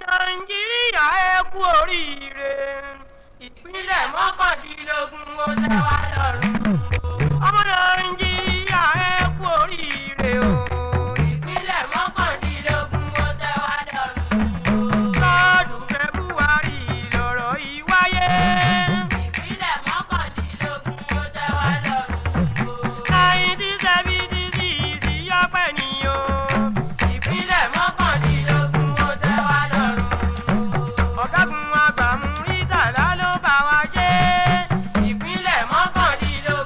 Nàìjíríà ẹ kú oríire ìpínlẹ̀ mọ́kàndínlógún ó tẹ́ wá lọ́rùn. Ọmọ Nàìjíríà ẹ kú oríire o ìpínlẹ̀ mọ́kàndínlógún ó tẹ́ wá lọ́rùn. Lọ́dún Fẹ́búárì lọ̀rọ̀ yìí wáyé. Ìpínlẹ̀ mọ́kàndínlógún ó tẹ́ wá lọ́rùn. 1976 yọpẹ́ ni o. Ìpínlẹ̀ mọ́kàndínlógún ó tẹ́ wá lọ́rùn. Ọ̀gágun àgbà Múrítàlá ló bá wa ṣe. Ìpínlẹ̀ mọ́kàndínlógún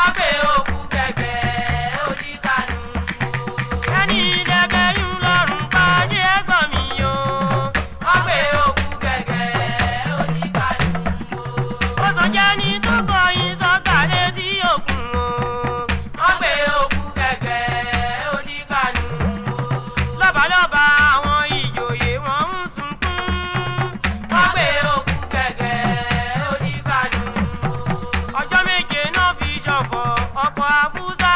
wọ́n gbé òkú gẹ̀gẹ̀ oníkanu o. ẹni ìdẹ̀bẹ̀ yín lọ́rùn pa ṣé ẹ̀gbọ́n mi o. wọ́n gbé òkú gẹ̀gẹ̀ oníkanu o. ó sọ jẹ́ ní tó kọ yín sọ́kà létí òkun o. wọ́n gbé òkú gẹ̀gẹ̀ oníkanu o. lọ́balọ́ba àwọn ìjòyè wọn ń sunkún. wọ́n gbé òkú gẹ̀gẹ̀ oníkanu o. ọjọ́ méje náà fi ṣọ̀fọ̀ ọkọ̀ àfúsá.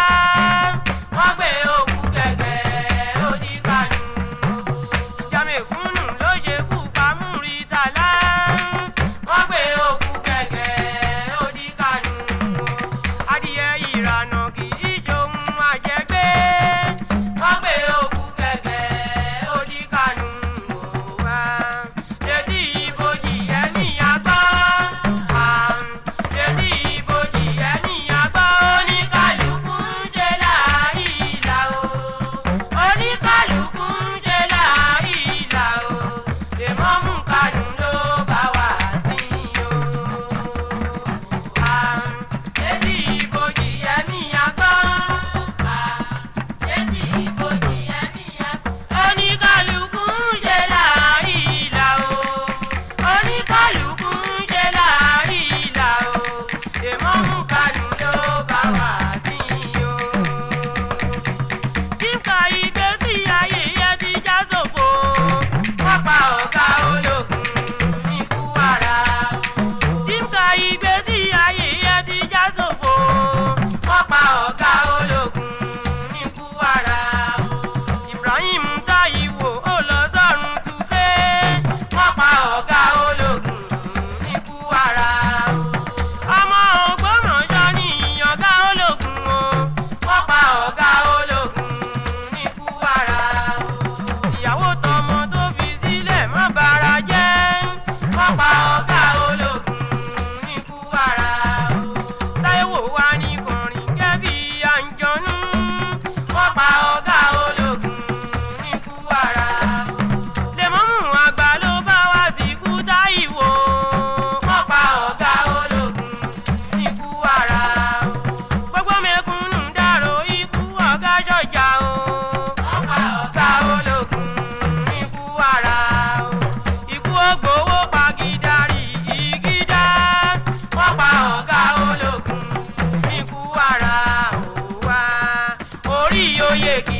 wọ́n gbé òkú gẹ̀gẹ̀ oníkanu o. ìjà mẹ̀kúnnù ló ṣekú pa Múrítàlá. wọ́n gbé òkú gẹ̀gẹ̀ oníkanu o. adìyẹ ìrànà kì í ṣohun àjẹgbé. wọ́n gbé òkú gẹ̀gẹ̀ oníkanu o. wá létí ibojì ẹ̀mí àgbọ̀. létí ibojì ẹ̀mí àgbọ̀. oníkálukú ń ṣe láìlà o. oníkálukú ń ṣe láìlà o. Lèmọ́mù Kánù ló bá wá sí o. létí ibojì ẹ̀mí àgbọ̀. létí ibojì ẹ̀mí àgbọ̀. oníkálukú ń ṣe láìlà o. oníkálukú ń ṣe láìlà o. Lèmọ́mù Kánù ló bá wá sí o. Kíkà ìgbésí ayé ẹ ti já sófo. wọ́n pa ọ̀gá ológun ní Kúwárà o. Kíkà ìgbésí ayé ẹ ti já sófo. wọ́n pa ọ̀gá ológun ní Kúwárà o. Ibrahim Táíwò ó lọ sọ́run túfé. wọ́n pa ọ̀gá ológun ní Kúwárà o. ọmọ Ògbómọ̀ṣọ́ ní ọ̀gá ológun o. wọ́n pa ọ̀gá ológun ní Kúwárà o. ìyàwó tọmọ tó fi sílẹ̀ má bara jẹ́. wọ́n pa ọ̀gá ológun ní Kúwárà o. Táíwò wá ní kọrin kẹ́bí àǹjọ̀nú. wọ́n pa ọ̀gá ológun ní Kúwárà o. Lèmọ́mù àgbà ló bá wá sìnkú Táíwò. wọ́n pa ọ̀gá ológun ní Kúwárà o. gbogbo mẹ̀kúnnù dárò ikú ọ̀gá sọ́jà o. wọ́n pa ọ̀gá ológun ní Kúwárà o. ikú ògbówó pagídárì ìgídá. wọ́n pa ọ̀gá ológun ní Kúwárà o. wá orí oyè kì